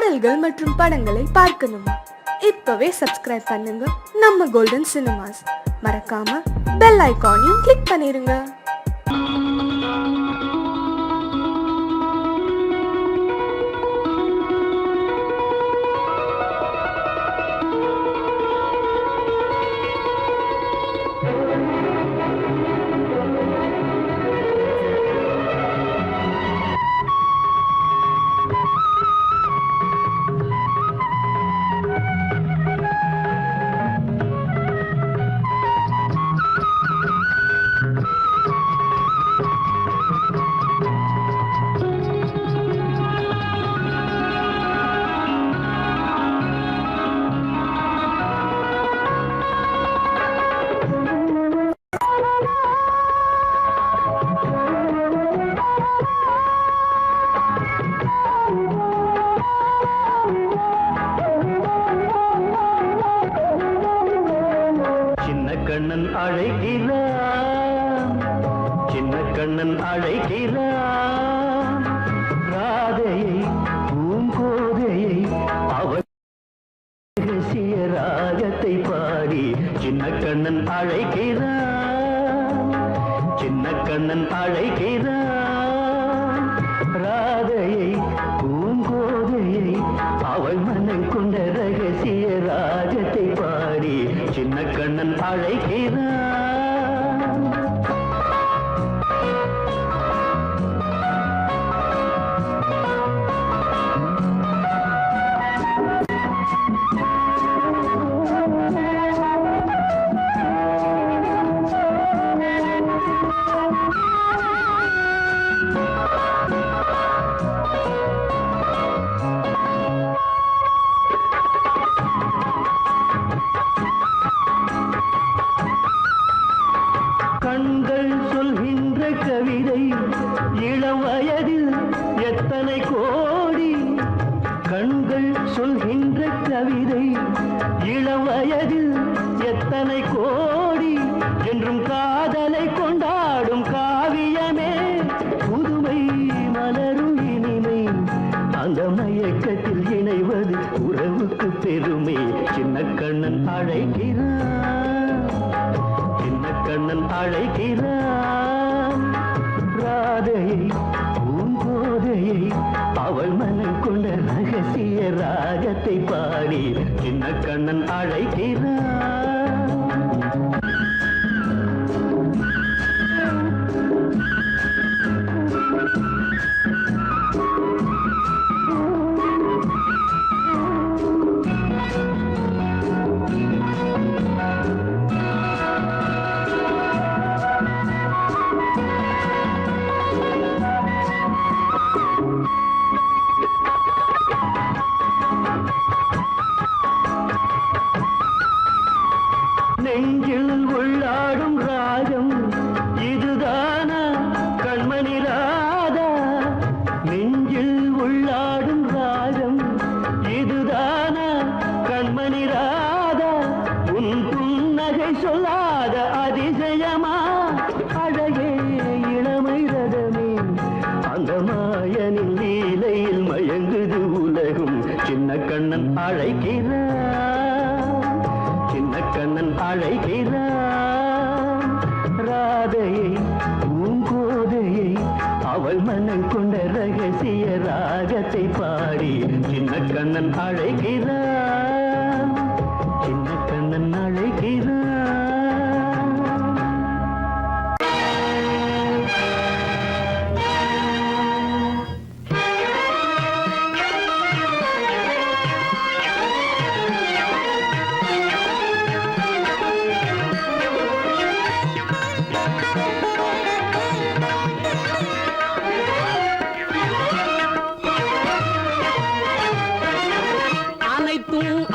பாடல்கள் மற்றும் படங்களை பார்க்கணுமா? இப்பவே சப்ஸ்கிரைப் பண்ணுங்க நம்ம கோல்டன் சினிமாஸ். மறக்காம பெல் ஐகானையும் கிளிக் பண்ணிருங்க. கண்ணன் அழைக்கிறான், சின்ன கண்ணன் அழைக்கிறான், ராதையை பூங்கோதையை அவள் ரகசிய ராகத்தை பாடி சின்ன கண்ணன் அழைக்கிறான், சின்ன கண்ணன் அழைக்கிறான், ராதையை பூங்கோதையை அவள் மனம் கொண்ட ரகசிய ராகத்தை பாடி சின்ன கண்ணன் அழைக்கிறான். கண்கள் சொல்கின்ற கவிதை இளம் வயதில் எத்தனை கோடி, கண்கள் சொல்கின்ற கவிதை இளம் வயதில் எத்தனை கோடி, என்றும் காதலை கொண்டாடும் காவியமே புதுமை மலரும் இனிமை, அந்த மயக்கத்தில் இணைவது உறவுக்கு பெருமை. சின்ன கண்ணன் அழைக்கிறான், சின்ன கண்ணன் அழைக்கிறான், ராதையை பூங்கோதையை அவள் மனம் கொண்ட ரகசிய ராகத்தை பாடி சின்ன கண்ணன் அழைக்கிறான். நெஞ்சில் உள்ளாடும் ராகம் இதுதானா கண்மணி ராதா, நெஞ்சில் உள்ளாடும் ராகம் இதுதானா கண்மணி ராதா, உன் புன்னகை சொல்லாத அதிசயமா அழகே இளமை ரதமே, அந்த மாயனின் லீலையில் மயங்குது உலகும். சின்ன கண்ணன் அழைக்கிறான், சின்ன கண்ணன் அழைக்கிறான், ராதையை பூங்கோதையை அவள் மனம் கொண்ட ரகசிய ராகத்தை பாடி சின்ன கண்ணன் அழைக்கிறான், சின்ன கண்ணன் அழைக்கிறான்.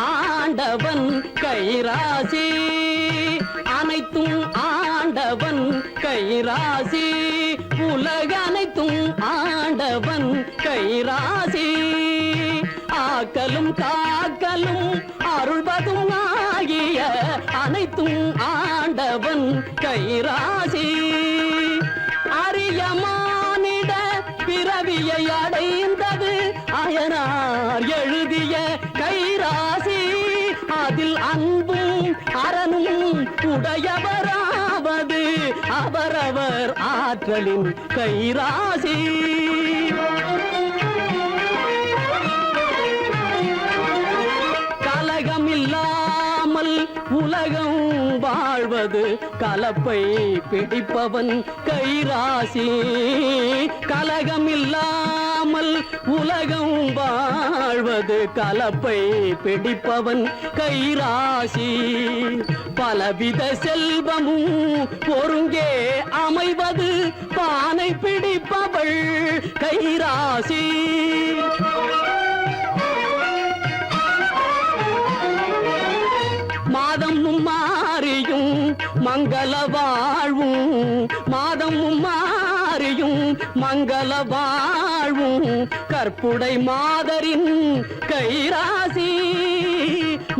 ஆண்டவன் கைராசி, அனைத்தும் ஆண்டவன் கைராசி, உலக அனைத்தும் ஆண்டவன் கைராசி, ஆக்கலும் காக்கலும் அருள்வதும் ஆகிய அனைத்தும் ஆண்டவன் கைராசி, அரிய மானிட பிறவியை அடைந்தது அயனா கம்பர் எழுதிய கைராசி அதில் அன்பும் அறனும் உடையவராவது அவரவர் ஆற்றலின் கைராசி. கலகமில்லாமல் உலகம் வாழ்வது கலப்பை பிடிப்பவன் கைராசி. கலகமில்லாமல் உலகம் வாழ்வது கலப்பை பிடிப்பவன் கைராசி. பலவித செல்வமும் ஒருங்கே அமைவது பானை பிடிப்பவள் கைராசி. மாதமும் மாறியும் மங்கள வாழ்வும் மாதமும் மாறியும் மங்கள வாழ்வும் கற்புடை மாதரின் கைராசி.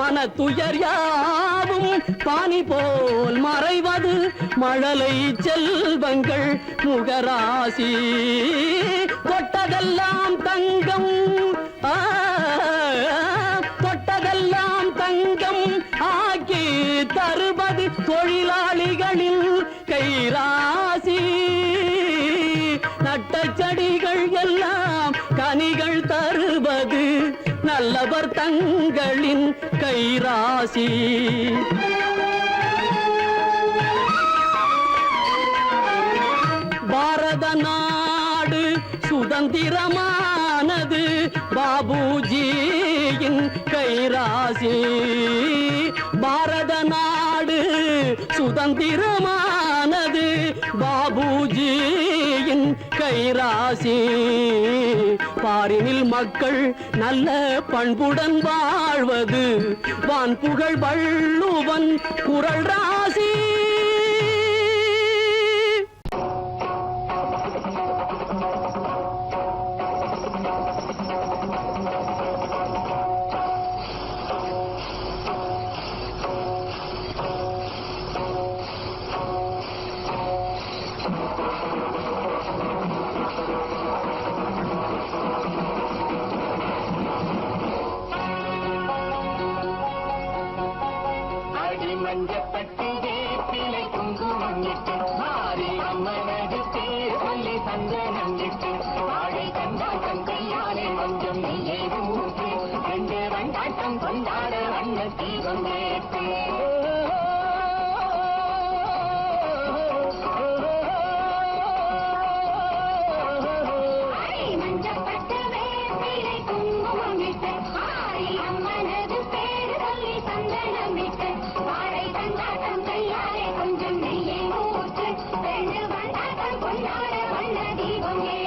மனத்துயர் யாவும் பானி போல் மறைவது மழலை செல்வங்கள் முகராசி. தொட்டதெல்லாம் தங்கம் தொட்டதெல்லாம் தங்கம் ஆக்கி தருவது தொழிலாளிகளின் கைராசி. நட்ட செடிகள் எல்லாம் கனிகள் தருவது நல்லவர் தங்களின் கைராசி. பாரத நாடு சுதந்திரமானது பாபுஜியின் கைராசி. பாரத நாடு சுதந்திரமானது பாபுஜியின் கைராசி. பாரினில் மக்கள் நல்ல பண்புடன் வாழ்வது வான்புகழ் வள்ளுவன் குறள் ராசி. மஞ்சப்பட்டு வேப்பிலை குங்குமம் இட்டு மாறி அம்மனது பேர் சொல்லி சந்தனம் இட்டு வாழை கண்டாட்டம் கையாலே கொஞ்சம் நெய்யை ஊற்று ரெண்டு வண்டாட்டம் கொண்டாட வண்ண தீபம் ஏற்று. மஞ்சப்பட்டு வேப்பிலை குங்குமம் இட்டு மாறி அம்மனது பேர் சொல்லி சந்தனம் இட்டு வாழை கண்டாட்டம் கையாலே கொஞ்சம் நெய்யை ஊற்று ரெண்டு வண்டாட்டம் கொண்டாட வண்ண தீபம் ஏற்று.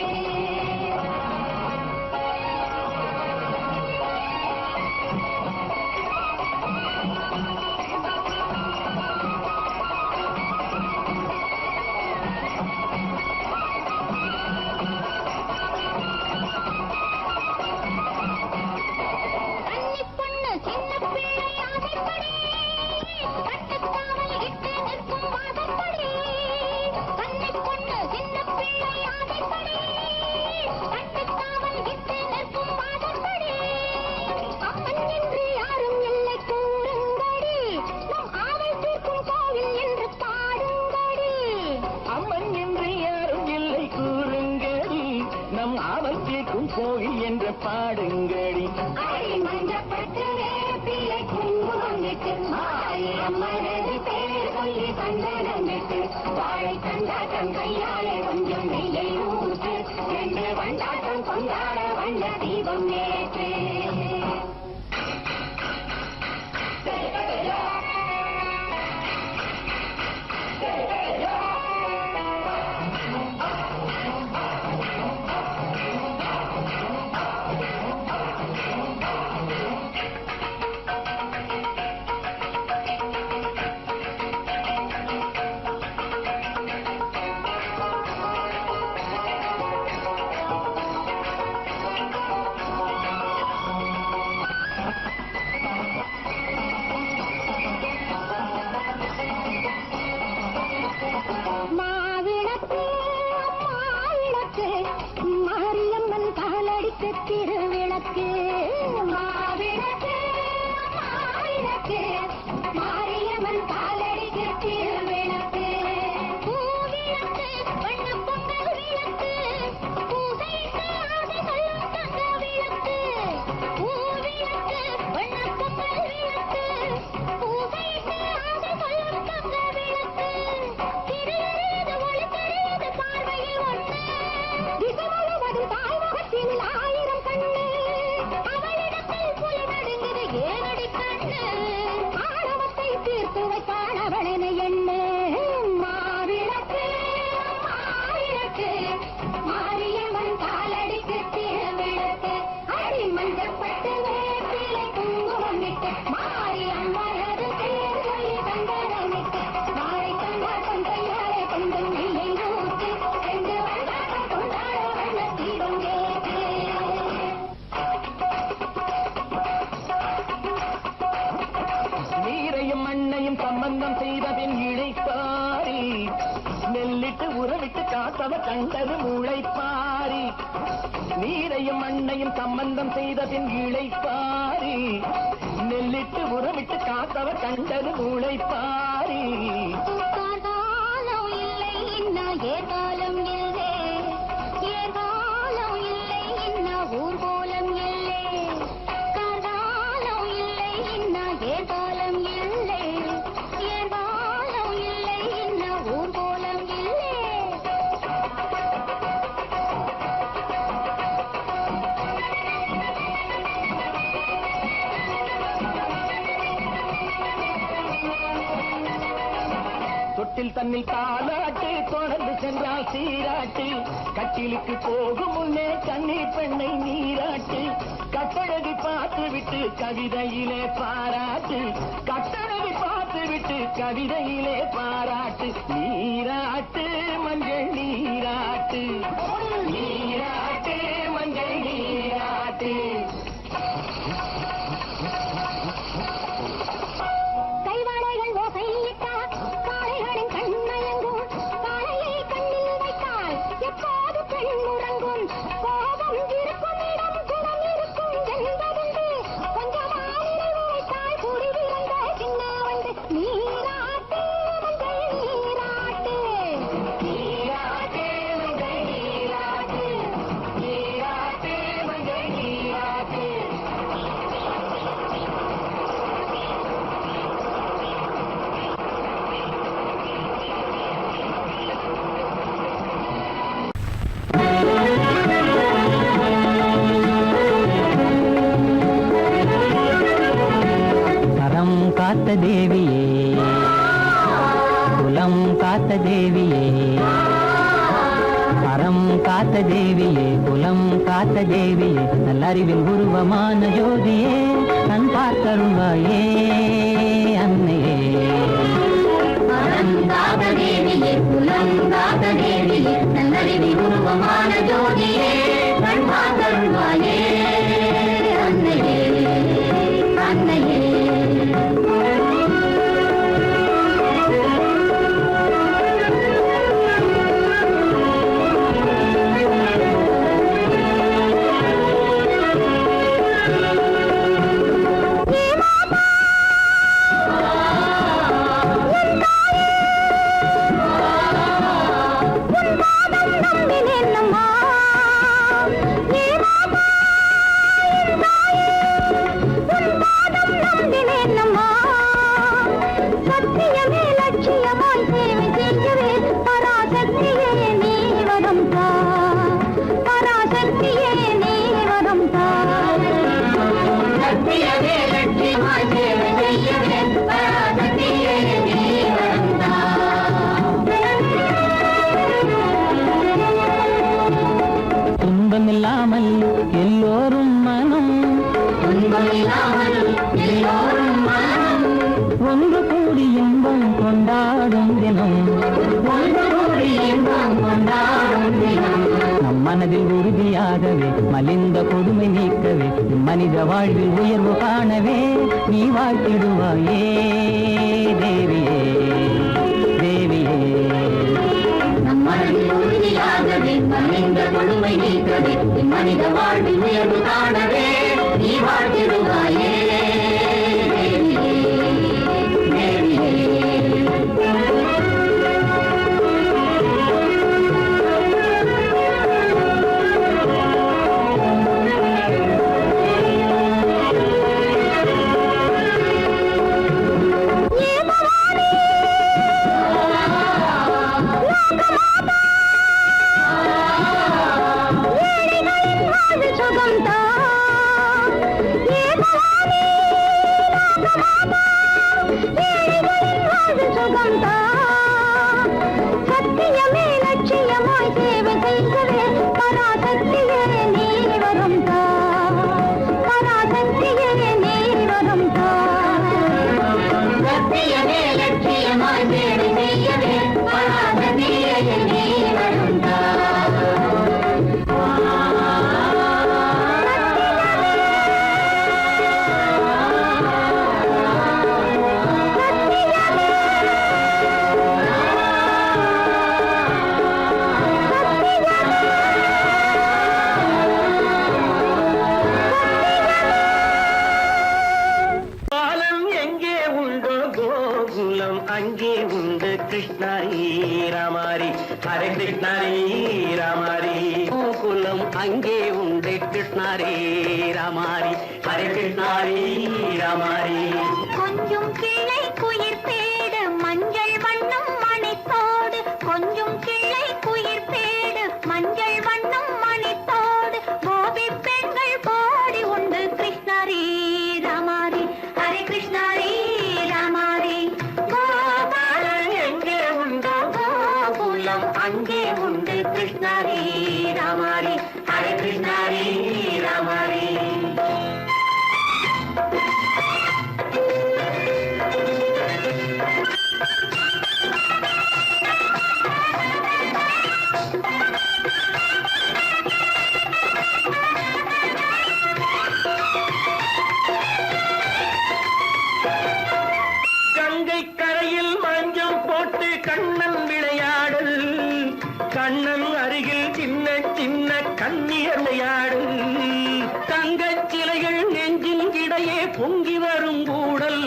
கோயில் என்ற பாடுங்கடி. மஞ்சப்பட்டு வேப்பிலை குங்குமம் இட்டு மாறி அம்மனது பேர் சொல்லி சந்தனம் இட்டு வாழை கண்டாட்டம் கையாலே கொஞ்சம் நெய்யை ஊற்று ரெண்டு வண்டாட்டம் கொண்டாட வண்ண தீபம் ஏற்று. சந்தனமிட்டு மாறி அம்மனது பேர் சொல்லி சந்தனமிட்டு வாழை கொண்டாட்டம் கையாலே கொஞ்சம் நெய்யை ஊற்றி ரெண்டு வந்தாட்டம் கொண்டாட வண்ண தீபம் ஏற்று நீரையும் மண்ணையும் சம்பந்தம் செய்தபின் இழைப்பாரி நெல்லிட்டு உறவிட்டு காத்தவ கண்டது முளைப்பாரி நீரையும் மண்ணையும் சம்பந்தம் செய்தபின் இழைப்பாரி நெல்லிட்டு உறவிட்டு காத்தவ கண்டது முளைப்பாரி காலம் இல்லை இன்ன ஏகாலம் இல்லை ஏகாலம் இல்லை இன்ன ஊர்கோலம் இல்லை காலம் இல்லை இன்ன ஏகாலம் இல்லை ஏகாலம் இல்லை இன்ன ஊர்கோலம் இல்லை தொட்டில் தன்னில் தாலாட்டு தொடர்ந்து சென்றால் சீராட்டு கட்டிலுக்கு போகும் முன்னே கண்ணீர் பெண்ணை நீராட்டு கட்டழகி பார்த்து விட்டு கவிதையிலே பாராட்டு கட்டழகி பார்த்து விட்டு கவிதையிலே பாராட்டு நீராட்டு மஞ்சள் நீராட்டு நீராட்டு மஞ்சள் நீராட்டு கைவாடைகள் ஓசையிட்டால் காளைகளின் கண்மயங்கும் காளையை கண்ணில் வைத்தால் எப்போது பெண் உறங்கும் கோபம் இருக்கும் இடம் குணம் இருக்கும் என்பதுண்டு கொஞ்சமாக நினைவு வைத்தால் கூடி விழுந்த சின்ன வந்து நீராட்டு மஞ்சள் நீராட்டு நீராட்டு மஞ்சள் நீராட்டு நீராட்டு மஞ்சள் நீராட்டு கரம் காத்த தேவியே குலம் காத்த தேவியே அறம் காத்த தேவியே குலம் காத்த தேவியே நல்லறிவில் உருவமான ஜோதியே கண் பார்த்தருள்வாயே அன்னையே அறங்காத தேவியே புலங்காத தேவியே நல்லறிவில் உருவமான ஜோதியே கண் பார்த்தருள்வாயே அன்னையே அன்னையே சத்தியமே லட்சியமாய் சேவை செய்யவே பராசக்தியே நீ வரம் தா பராசக்தியே நீ வரம் தா சத்தியமே லட்சியமாய் சேவை செய்யவே பராசக்தியே நீ வரம் தா துன்பமில்லாமல் எல்லோரும் மனம் துன்பமில்லாமல் எல்லோரும் மனம் ஒன்று கூடி இன்பம் கொண்டாடும் தினம் ஒன்று கூடி இன்பம் கொண்டாடும் தினம் நம் மனதில் உறுதியாகவே மலிந்த கொடுமை நீக்கவே மனித வாழ்வில் உயர்வு காணவே நீ வாழ்த்திடுவாயே தேவியே தேவியே நம் மனதில் உறுதியாகவே மனித கொடுமை நீக்கவே மனித வாழ்வில் உயர்வு காணவே நீ வாழ்த்திடுவாயே தேவியே தேவியே சுகம் தான் ஹரே கிருஷ்ணாரி ராமாரி கோகுலம் அங்கே உண்டு கிருஷ்ணாரே ராமாரி ஹரே கிருஷ்ணாரி ராமாரி கொஞ்சம் கிளை குயிர் பேடு மஞ்சள் வண்ணம் மணித்தோடு கொஞ்சம் கிளை குயிர் பேடு மஞ்சள் வண்ணம் மணித்தோடு கோபி பெண்கள் போடி உண்டு கிருஷ்ணாரி ராமாரி ஹரே கிருஷ்ணாரி ராமாரி கோபாலன் எங்கே உண்டோ கோகுலம் அங்கே உண்டு கிருஷ்ணாரி ராமாரி ஹரே கிருஷ்ணாரி ராமாரி கங்கை கரையில் மஞ்சள் போட்டு கண்ணன் விளையாடல் கண்ணன் அருகில் சின்ன சின்ன கண்ணியர் விளையாடல் தங்கச் சிலைகள் நெஞ்சின் இடையே பொங்கி வரும் கூடல்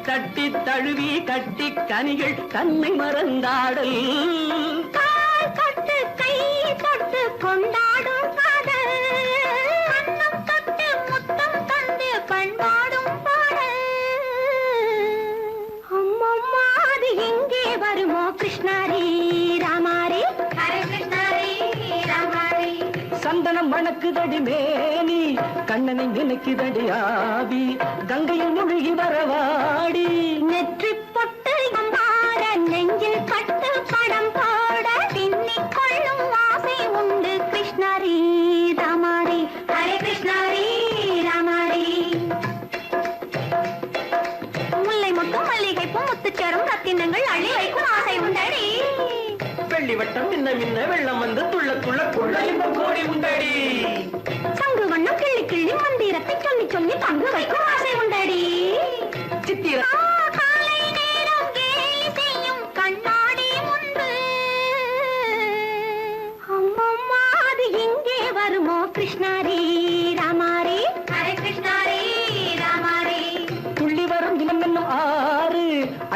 தட்டி தழுவி கட்டி கனிகள் தன்னை மறந்தாடல் கால் தொட்டு கை தொட்டு கொண்டாடும் காதல் கண்ணம் தொட்டு முத்தம் தந்து பண்பாடும் பாடல் அம்மம்மா அது எங்கே வருமோ கிருஷ்ணாரி ராமாரி ஹரே கிருஷ்ணாரி ராமாரி சந்தனம் மணக்குதடி மேனி கண்ணனை நினைக்குதடி ஆவி கங்கையில் முழுகி வரவாடி நெற்றி பொட்டு அம்பார நெஞ்சில் பட்டு படம் போட பின்னிக் கொள்ளும் ஆசை உண்டு கிருஷ்ணாரி ராமாரி ஹரே கிருஷ்ணாரி ராமாரி முல்லை மொட்டும் மல்லிகை பூ முத்துச்சரம் ரத்தினங்கள் அள்ளி வைக்கும் ஆசை உண்டடி வெள்ளி வட்டம் மின்ன மின்ன வெள்ளம் வந்து துள்ள துள்ள கொள்ள இன்பம் கோடி உண்டடி சங்கு வண்ணம் கிள்ளி கிள்ளி மந்திரத்தை சொல்லி சொல்லி பங்கு வைக்கும் ஆசை உண்டடி சித்திர காலை நேரம் கேலி செய்யும் கண்ணாடி முன்பு அம்மம்மா அது எங்கே வருமோ கிருஷ்ணாரி ராமாரி ஹரே கிருஷ்ணாரி ராமாரி துள்ளி வரும் தினம் என்னும் ஆறு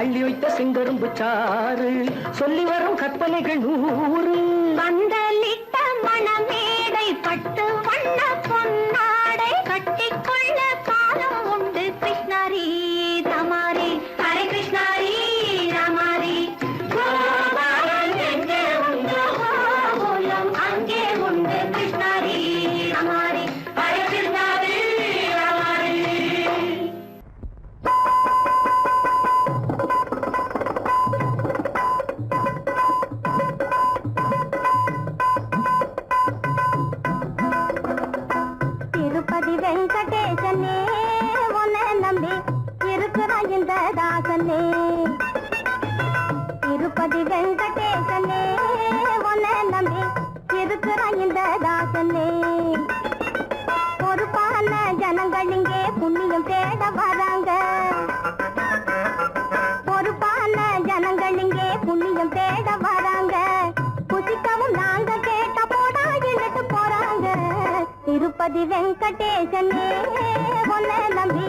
அள்ளி வைத்த செங்கரும்பு சாறு சொல்லி வரும் கற்பனைகள் 100 பந்தலிட்ட மணமேடை பட்டு வண்ண பொன்னாடை கட்டிக்கொள்ள காலம் உண்டு கிருஷ்ணாரி ராமாரி ஹரே கிருஷ்ணாரி ராமாரி கோபாலன் எங்கே உண்டோ கோகுலம் அங்கே உண்டு கிருஷ்ணாரி ராமாரி ஹரே கிருஷ்ணாரி ராமாரி திருப்பதி வெங்கடேசனே உன்னை நம்பி இருக்கிறான் இந்த தாசனே திருப்பதி வெங்கடேசனே உன்னை நம்பி இருக்கிறான் இந்த தாசனே பொறுப்பான ஜனங்கள் இங்கே புண்ணியம் தேட வராங்க பொறுப்பான ஜனங்கள் இங்கே புண்ணியம் தேட வராங்க புசிக்கவும் நாங்க கேட்ட போடா இழுட்டு போறாங்க திருப்பதி வெங்கடேசனே உன்னை நம்பி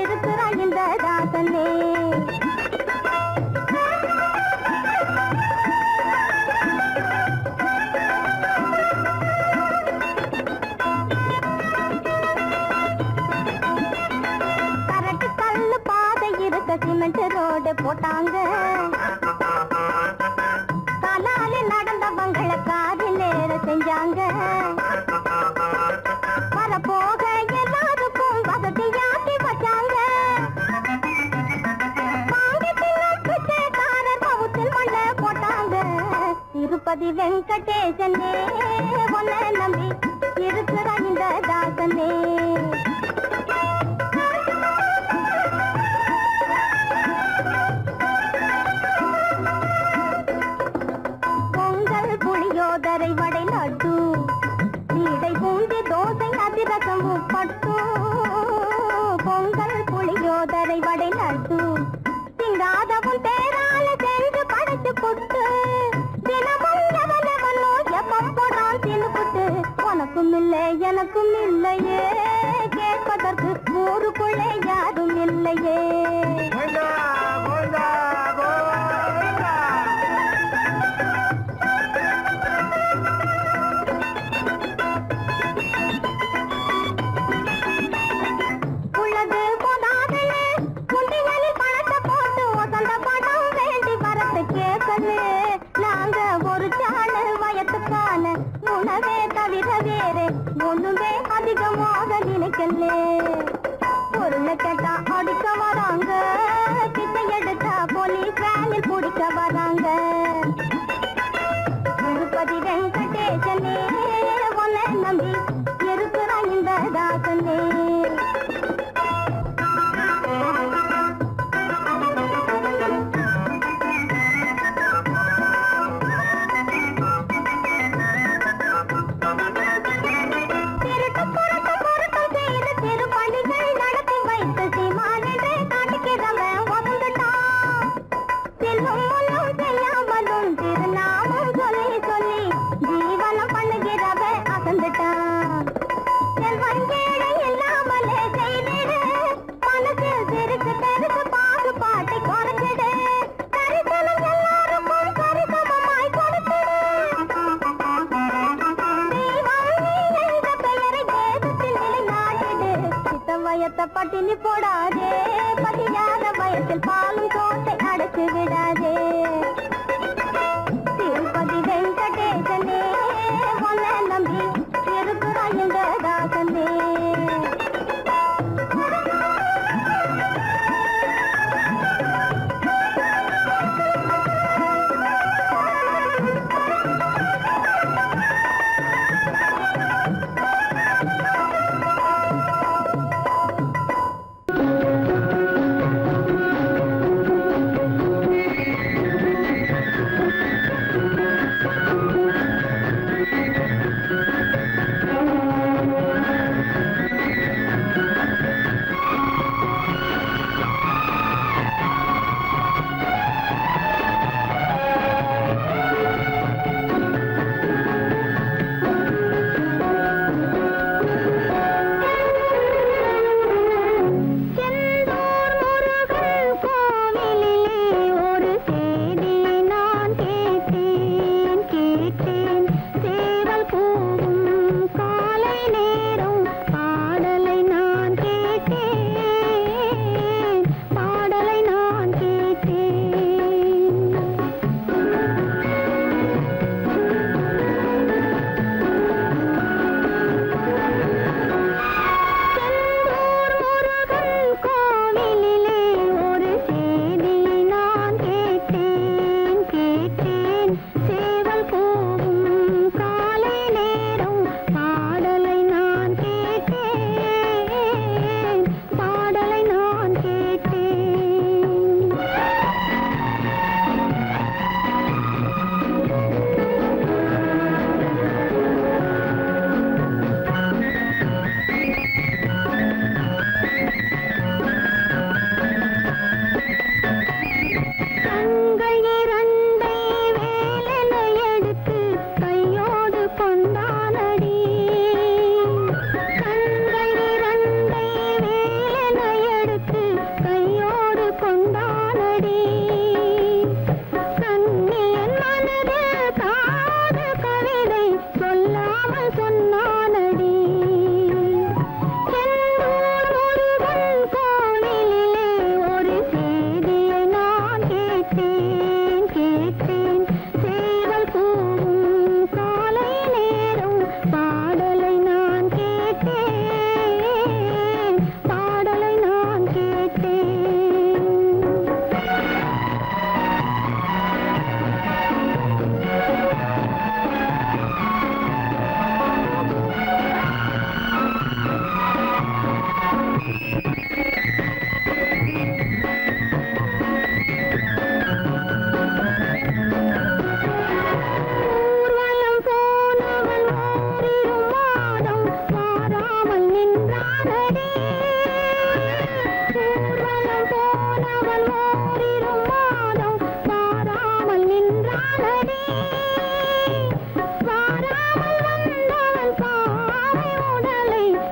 இருக்கிறான் இந்த தாசனே கரட்டு கல்லு பாதை இருக்க சிமெண்ட் ரோடு போட்டாங்க காலால நடந்தவங்களை காரில் ஏற செஞ்சாங்க வர போக எல்லாருக்கும் வசதியாக்கி வச்சாங்க பிச்சைக்காரர் பவுத்தில் மண்ண போட்டாங்க திருப்பதி வெங்கடேசனே உன்னை நம்பி இருக்கிற இந்த தாசனே பொங்கல் புளியோதரை வடை லட்டு நீடை பூந்தி தோசை அதிரசம் பட்டு பொங்கல் புளியோதரை வடை லட்டு திங்காதவும் தேரால சென்று படைச்சு புட்டு தினமும் எவனவனோ எப்பம் போடான் தின்னுபுட்டு உனக்கும் இல்லை எனக்கும் இல்லையே கேட்பதற்கு ஊருக்குள்ளே யாரும் இல்லையே கண்ணு பொருளை கேட்டா அடிக்க வராங்க பிச்சை எடுத்தா போலீஸ் வேனில் பிடிக்க வராங்க திருப்பதி வெங்கடேசனே உன்னை நம்பி இருக்கிறான் இந்த தாசனே பட்டினி போடாதே பதியாத வயசில் பாலும் கோட்டை அடைச்சு விடாதே திருப்பதி வெங்கடேசனே உன்னை நம்பி இருக்கிறாய் இந்த தாசனே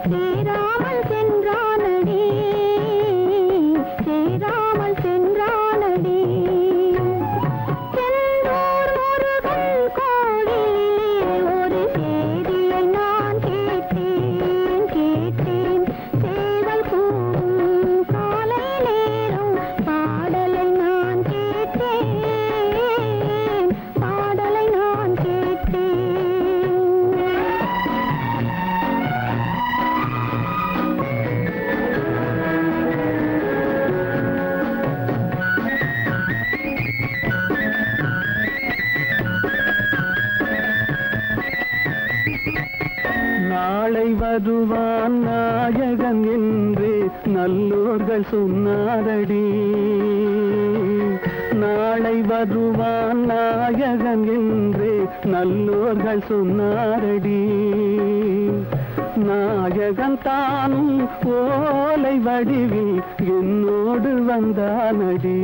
சேராமல் சென்றானடி நல்லோர்கள் சொன்னாரடி. நாளை வருவான் நாயகன் என்று நல்லோர்கள் சொன்னாரடி. நாயகன் தானும் ஓலை வடிவில் என்னோடு வந்தானடி.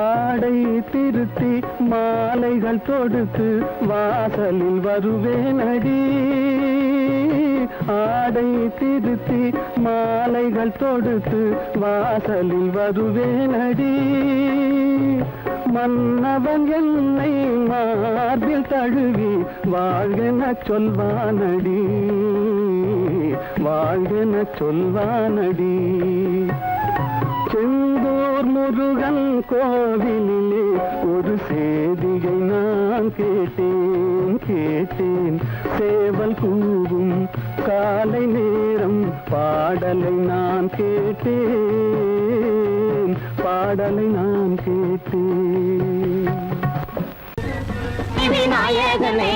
ஆடை திருத்தி மாலைகள் தொடுத்து வாசலில் வருவேனடி. ஆடை திருத்தி மாலைகள் தொடுத்து வாசலில் வருவேனடி. மன்னவன் என்னை மார்பில் தழுவி வாழ்கென சொல்வானடி. வாழ்கென சொல்வானடி. செந்தூர் முருகன் கோவிலிலே ஒரு சேதியை நான் கேட்டேன். சேவல் கூவும் காலை நேரம் பாடலை நான் கேட்டேன். விநாயகனே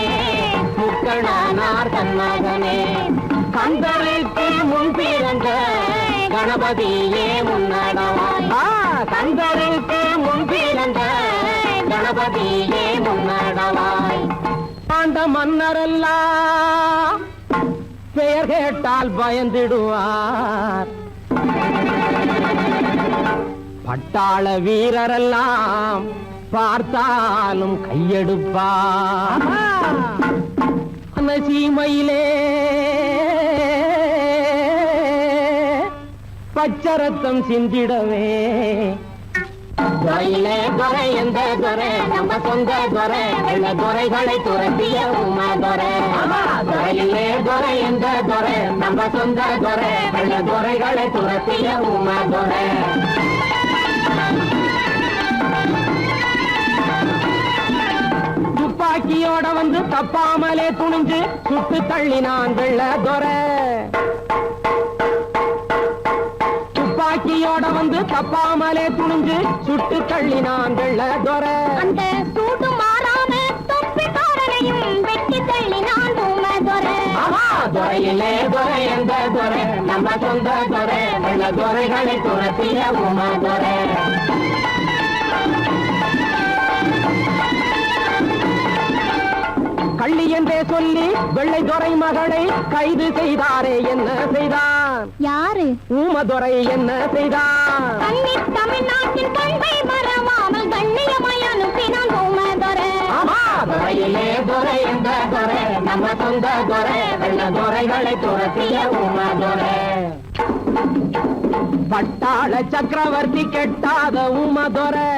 முக்கணனார் தன்மகனே கந்தருக்கு முன் பிறந்த கணபதியே முன்னடவாய். கந்தருக்கு முன் பிறந்த கணபதியே முன்னடவாய். ஆண்ட மன்னரெல்லாம் பெயர் கேட்டால் பயந்திடுவார். பட்டாள வீரரெல்லாம் பார்த்தாலும் கையெடுப்பார். சீமையிலே பச்சரத்தம் சிந்திடவே துறையிலே துறை எந்த துறை நம்ம சொந்த துறை வெள்ள துறைகளை துரத்திய உமா துறை. துறையிலே துறை எந்த துறை நம்ம சொந்த துறை வெள்ள துறைகளை துரத்திய உமா துறை. துப்பாக்கியோட வந்து தப்பாமலே துணிஞ்சு சுட்டு தள்ளினான் வெள்ள துறை. துப்பாக்கியோட வந்து தப்பாமலே துணிஞ்சு சுட்டு தள்ளினான் வெள்ள துறை. அந்த சூடு மாறாம தொப்பிக்காரனையும் வெட்டி தள்ளினான் உமா துறை. துறையிலே துறை எந்த துறை நம்ம சொந்த துறை வெள்ள துறைகளை துரத்திய உமா துறை. கள்ளி என்றே சொல்லி வெள்ளை துறை மகளை கைது செய்தாரே என்ன செய்தான்? யாரு? ஊமதுரை என்ன செய்தான்? தமிழ்நாட்டின் பண்பை மறவாமல் கண்ணியமாய் அனுப்பினான் ஊமதுரை. துறையிலே துறை எந்த துறை நம்ம சொந்த துறை வெள்ள துறைகளை துரத்திய ஊமதுரை. பட்டாள சக்கரவர்த்தி கெட்டாத ஊமதுரை.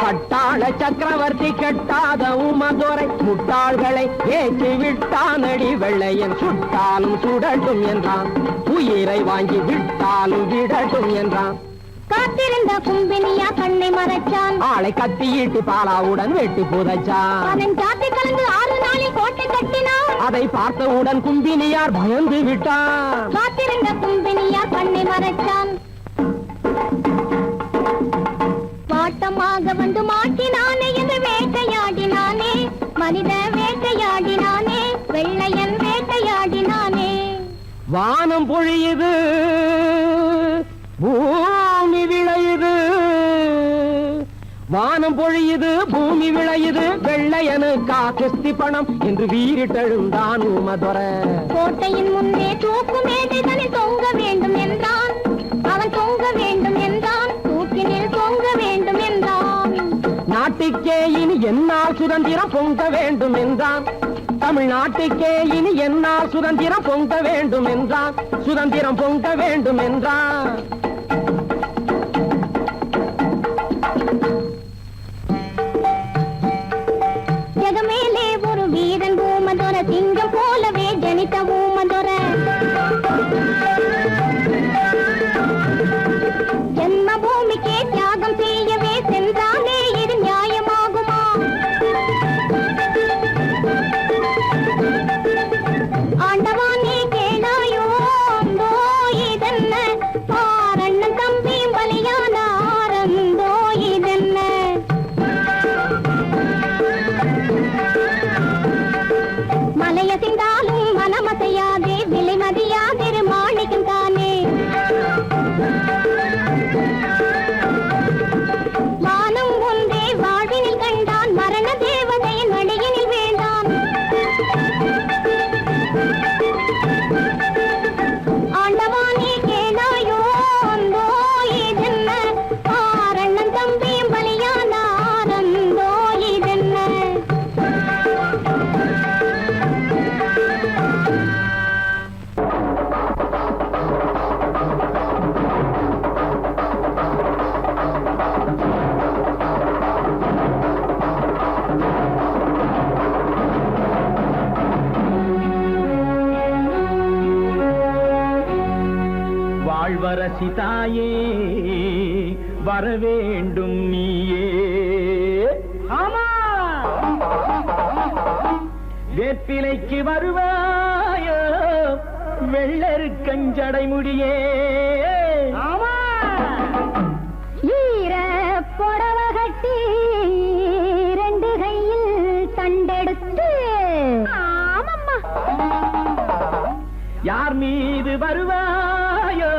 பட்டாள சக்கரவர்த்தி கெட்டாத ஊமதுரை முட்டாள்களை ஏற்றி விட்டானடி. வெள்ளையன் சுட்டாலும் சுடட்டும் என்றான். உயிரை வாங்கி விட்டாலும் விடட்டும் என்றான். காத்திருந்த கும்பினியா கண்ணை மறைச்சான். ஆளை கத்தியிட்டு பாலாவுடன் வெட்டி புதைச்சான். அதன் ஜாத்தி கலந்து 6 நாளில் கோட்டை கட்டினான். அதை பார்த்தவுடன் கும்பினியார் பயந்து விட்டான். காத்திருந்த கும்பினியா கண்ணை மறைச்சான். வாட்டமாக வந்து மாட்டினானே என்று வேட்டையாடினானே. மனித வேட்டையாடினானே. வெள்ளையன் வேட்டையாடினானே. வானம் பொழியுது பூமி விளையுது. வானம் பொழியுது பூமி விளையுது. வெள்ளையனுக்கா கிஸ்தி பணம் என்று வீரிட்டெழுந்தான் ஊமதுரை. கோட்டையின் முன்னே தூக்கு மேடைகளில் தொங்க வேண்டும் என்றான். அவன் தொங்க வேண்டும் என்றான். தூக்கினில் தொங்க வேண்டும் என்றான். நாட்டுக்கே இனி என்னால் சுதந்திரம் பொங்க வேண்டும் என்றான். தமிழ்நாட்டுக்கே இனி என்னால் சுதந்திரம் பொங்க வேண்டும் என்றான். சுதந்திரம் பொங்க வேண்டும் என்றான். ஜகமேலே ஒரு வீரன் ஊமதுரை. சிங்கம் போலவே ஜனித்த ஊமதுரை. ஜன்ம பூமிக்கே தியாகம் செய்யவே சென்றானே. இது நியாயமாகுமா? ஆண்டவானே கேளாயோ இதென்ன காரணம்? வாழ்வரசி தாயே வரவேண்டும் நீயே. ஆமா, வேப்பிலைக்கு வருவாயோ வெள்ளரு கஞ்சடை முடியே. ஆமா, ஈர புடவ கட்டி ரெண்டு கையில் தண்டெடுத்து. ஆமம்மா, யார் மீது வருவாயோ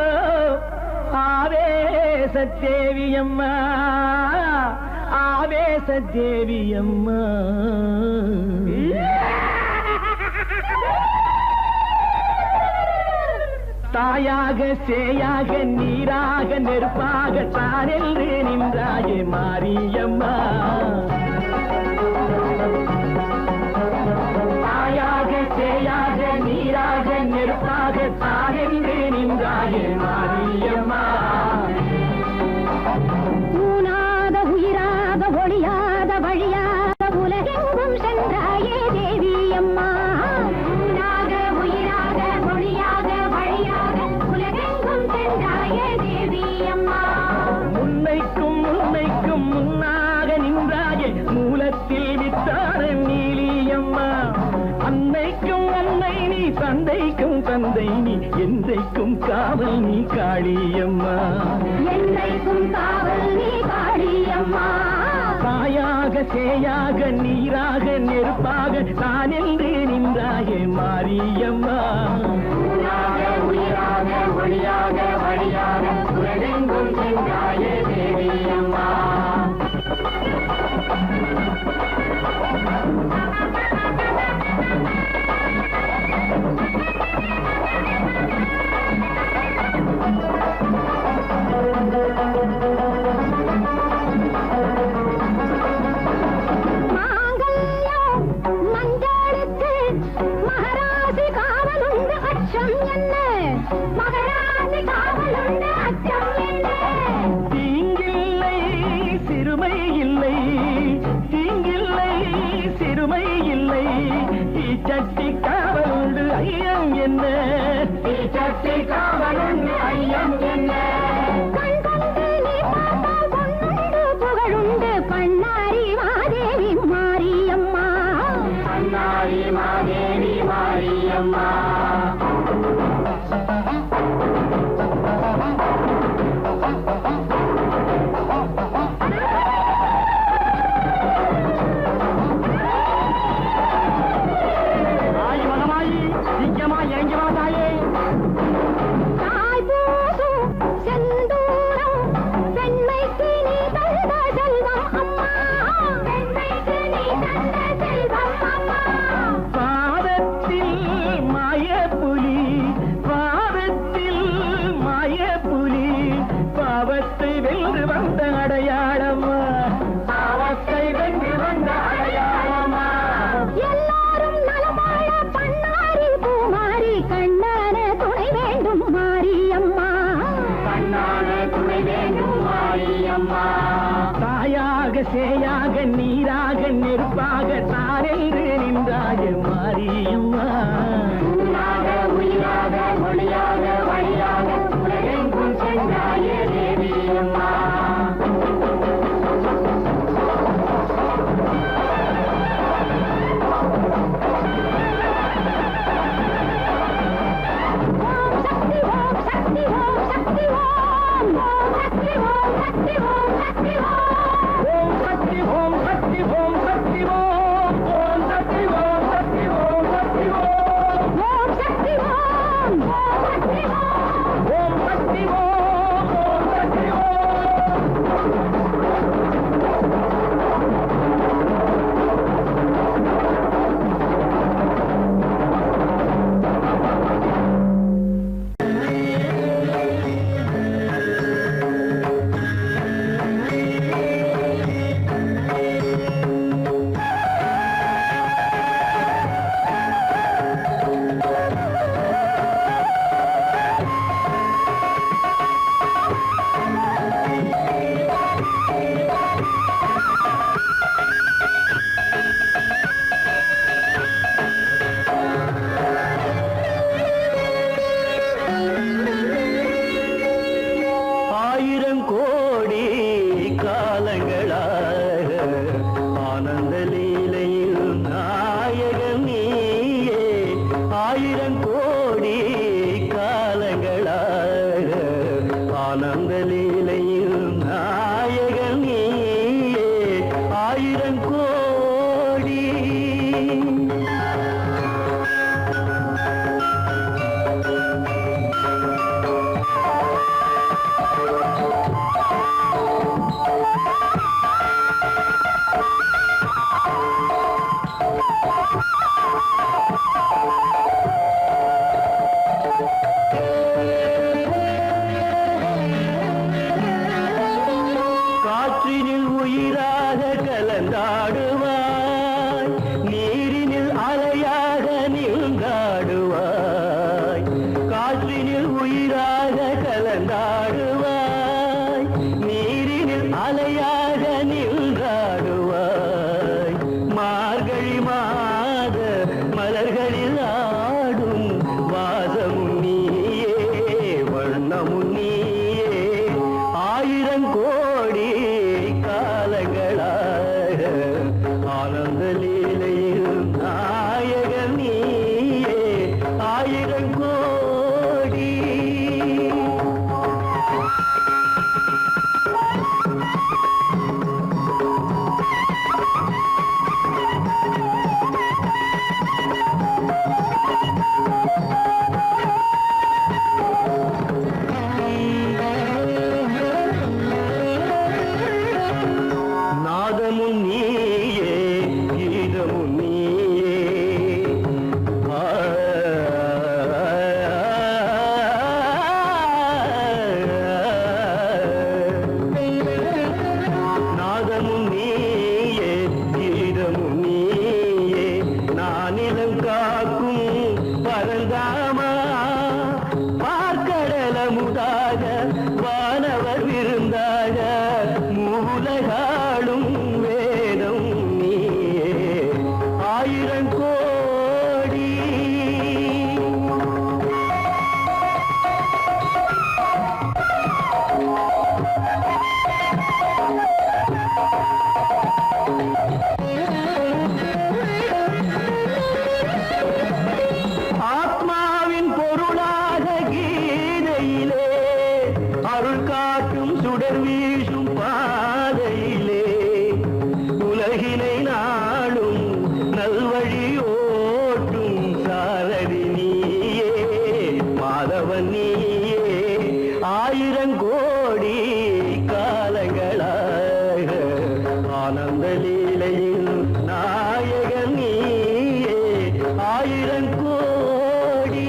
ஆவேச தேவியம்மா, ஆவேச தேவியம்மா. தாயாக சேயாக நீராக நெருப்பாக தானென்று நின்றாயே மாரியம்மா. தாயாக சேயாக நீராக நெருப்பாக தானென்று நின்றாயே மாரியம்மா. ஊனாத உயிராக ஒளியாத வழியாக உலகெங்கும் சென்றாயே தேவி அம்மா. ஊனாக உயிராக ஒளியாக வழியாக உலகெங்கும் சென்றாயே தேவி அம்மா. முன்னைக்கும் முன்னைக்கும் முன்னாக நின்றாயே மூலத்தில் வித்தான நீலியம்மா. அன்னைக்கும் அன்னை நீ, தந்தைக்கும் தந்தை நீ, என்றைக்கும் காவல் நீ காளியம்மா. என்னைக்கும் காவல் நீ காளியம்மா. தாயாக சேயாக நீராக நெருப்பாக நான் என்று நின்றாயே மாரியம்மா. ஊனாக உயிராக ஒளியாக வழியாக உலகெங்கும் சென்றாயே தேவி அம்மா. மாங்கல்யம் மஞ்சளுக்கு மகராசி காவலுண்டு அச்சம் என்ன? மகராசி காவலுண்டு அச்சம் என்ன? தீங்கில்லை சிறுமை இல்லை, தீங்கில்லை சிறுமை இல்லை, தீச்சட்டி காவலுண்டு ஐயம் என்ன? தீச்சட்டி காவலுண்டு ஐயம் என்ன? கண் கொண்டு நீ பார்த்தால் பொன்னுண்டு புகழுண்டு பண்ணாரி மாதேவி மாரியம்மா. பண்ணாரி மாதேவி மாரியம்மா. ஆயி மகமாயி சீக்கிரமா இறங்கி வந்தாயே. தாய் பூசும் செந்தூரம் பெண்மைக்கு நீ தந்த செல்வம் அம்மா. பெண்மைக்கு நீ தந்த செல்வம் அம்மா. பாதத்தில் மாயப்புலி, பாதத்தில் மாயப்புலி, பாவத்தை வென்று வந்த அடையாளமா, பாவத்தை வென்று வந்த அடையாளமா. எல்லாரும் நலமாழ பண்ணாரி பூமாரி கண்ணான துணை வேண்டும் மாரியம்மா. கண்ணான துணை வேண்டும் மாரியம்மா. தாயாக சேயாக நீராக நெருப்பாக தானென்று நின்றாய மாரியம்மா. ஊனாக உயிராக ஒளியாக வழியாக உலகெங்கும் சென்றாயே தேவி அம்மா. ஓம் சக்தி ஓம் சக்தி ஓம் சக்தி ஓம். ஓம் சக்தி ஓம் சக்தி ஓம் சக்தி ஓம். ஓம் சக்தி ஓம் சக்தி ஓம் சக்தி ஓம். ஓம் சக்தி ஓம் சக்தி ஓம் சக்தி ஓம். கலந்தாடுவாய் நீரினில் அலையாக நின்றாடுவாய் மார்கழி மாத மலர்களில் ஆடும் வாசமும் நீயே வண்ணமும் நீயே ஆயிரம் கோடி காலங்களாக ஆனந்த லீலையில் நாயகன் நீயே ஆயிரம் கோடி நாதமும் நீயே கீதமும் நீயே நாதமும் நீயே கீதமும் நீயே நானிலம் காக்கும் பரந்தாமா பார்க்கடலமுதாக வானவர் விருந்தாக மூலகாளும் வேதம் நீயே ஆயிரம் கோடி ஆத்மாவின் பொருளாக கீதையிலே அருள் காட்டும் சுடர் வீசும் பாதையிலே உலகினை நாளும் நல்வழி ஓட்டும் சாரதி நீயே மாதவன் நீயே ஆயிரம் கோடி காலங்களாக ஆனந்த லீலையில் நாயகன் நீயே ஆயிரம் கோடி